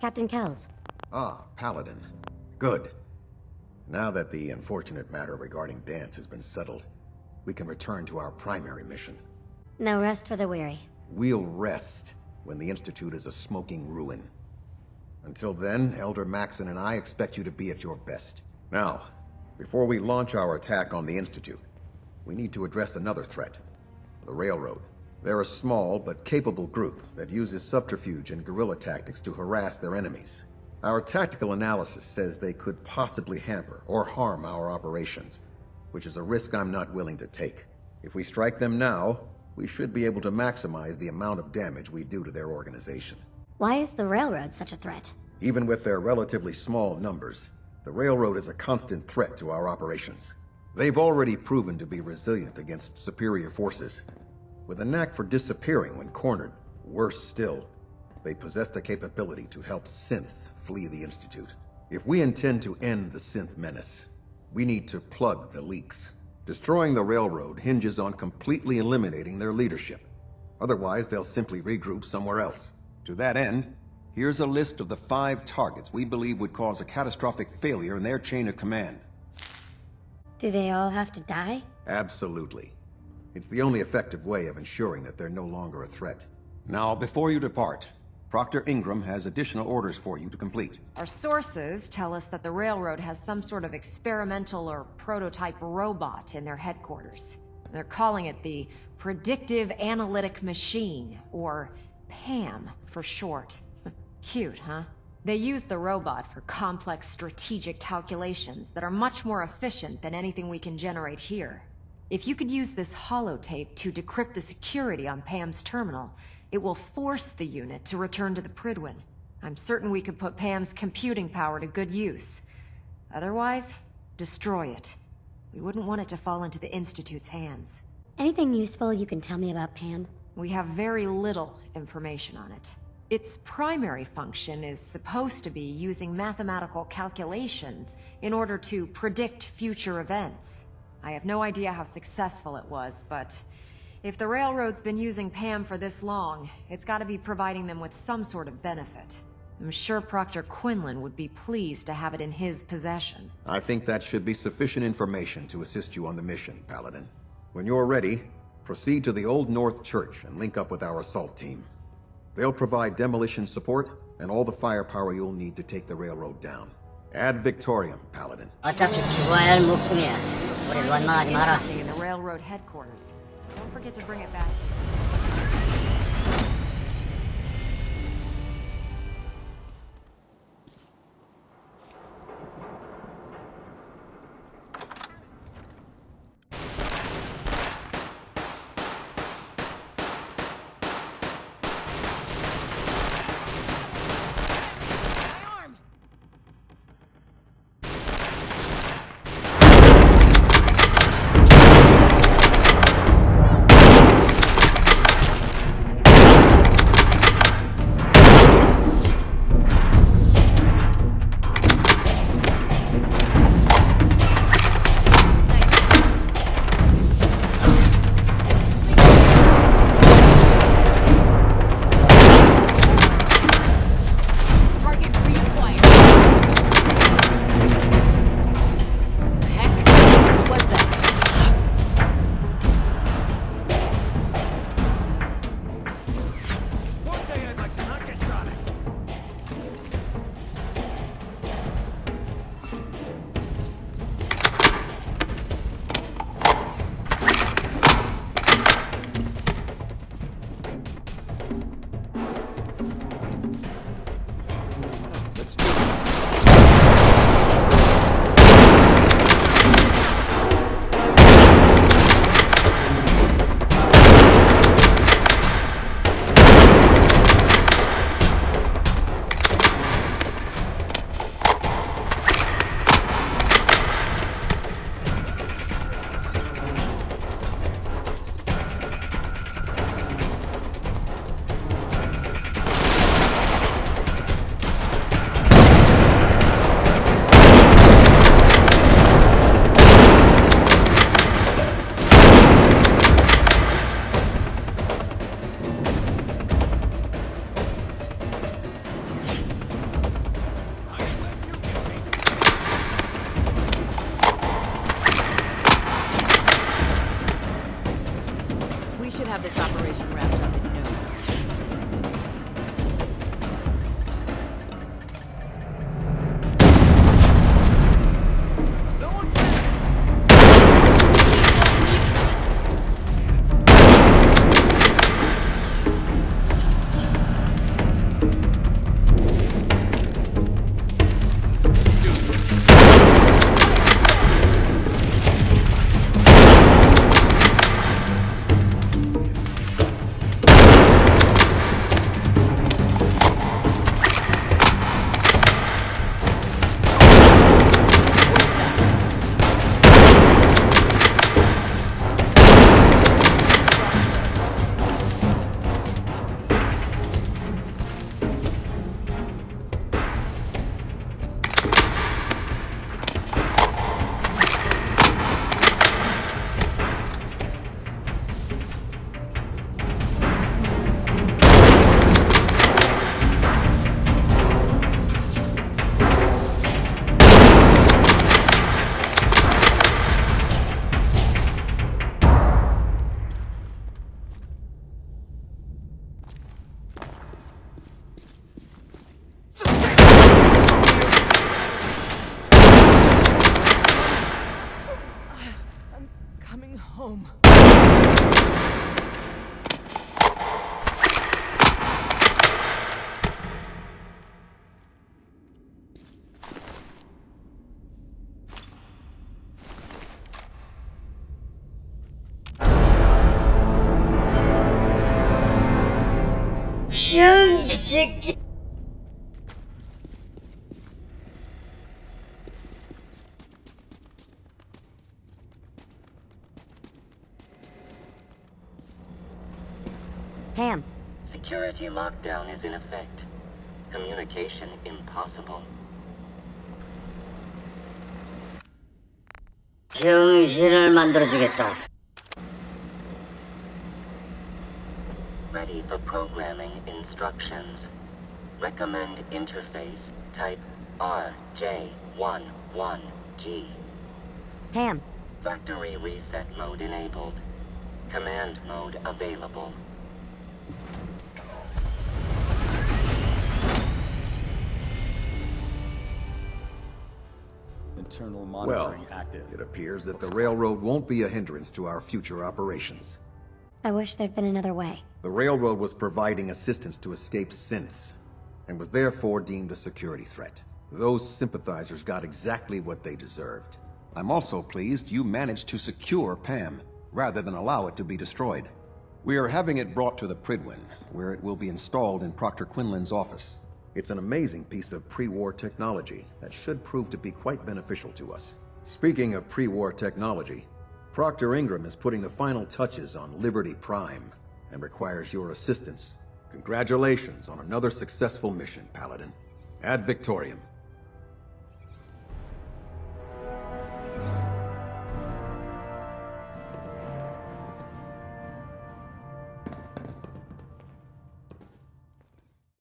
Captain Kells. Ah, Paladin. Good. Now that the unfortunate matter regarding Dance has been settled, we can return to our primary mission. No rest for the weary. We'll rest when the Institute is a smoking ruin. Until then, Elder Maxon and I expect you to be at your best. Now, before we launch our attack on the Institute, we need to address another threat. The Railroad. They're a small but capable group that uses subterfuge and guerrilla tactics to harass their enemies. Our tactical analysis says they could possibly hamper or harm our operations, which is a risk I'm not willing to take. If we strike them now, we should be able to maximize the amount of damage we do to their organization. Why is the Railroad such a threat? Even with their relatively small numbers, the Railroad is a constant threat to our operations. They've already proven to be resilient against superior forces, with a knack for disappearing when cornered. Worse still, they possess the capability to help synths flee the Institute. If we intend to end the synth menace, we need to plug the leaks. Destroying the Railroad hinges on completely eliminating their leadership. Otherwise, they'll simply regroup somewhere else. To that end, here's a list of the 5 targets we believe would cause a catastrophic failure in their chain of command. Do they all have to die? Absolutely. It's the only effective way of ensuring that they're no longer a threat. Now, before you depart, Proctor Ingram has additional orders for you to complete. Our sources tell us that the Railroad has some sort of experimental or prototype robot in their headquarters. They're calling it the Predictive Analytic Machine, or PAM for short. Cute, huh? They use the robot for complex strategic calculations that are much more efficient than anything we can generate here. If you could use this holotape to decrypt the security on Pam's terminal, it will force the unit to return to the Pridwin. I'm certain we could put Pam's computing power to good use. Otherwise, destroy it. We wouldn't want it to fall into the Institute's hands. Anything useful you can tell me about Pam? We have very little information on it. Its primary function is supposed to be using mathematical calculations in order to predict future events. I have no idea how successful it was, but if the Railroad's been using Pam for this long, it's gotta be providing them with some sort of benefit. I'm sure Proctor Quinlan would be pleased to have it in his possession. I think that should be sufficient information to assist you on the mission, Paladin. When you're ready, proceed to the Old North Church and link up with our assault team. They'll provide demolition support and all the firepower you'll need to take the Railroad down. Ad Victoriam, Paladin. 어차피 죽어야 할 목숨이야. 우리 원망하지 마라. Interesting in the Railroad headquarters. Don't forget to bring it back. 새끼. Pam, Security lockdown is in effect. Communication impossible. 병신을 만들어주겠다. Ready for programming instructions. Recommend interface type RJ11G. Pam, Factory reset mode enabled. Command mode available. Internal Well, monitoring active. it appears that the railroad won't be a hindrance to our future operations. I wish there'd been another way. The railroad was providing assistance to escaped synths, and was therefore deemed a security threat. Those sympathizers got exactly what they deserved. I'm also pleased you managed to secure Pam, rather than allow it to be destroyed. We are having it brought to the Pridwin, where it will be installed in Proctor Quinlan's office. It's an amazing piece of pre-war technology that should prove to be quite beneficial to us. Speaking of pre-war technology, Proctor Ingram is putting the final touches on Liberty Prime and requires your assistance. Congratulations on another successful mission, Paladin. Ad Victoriam.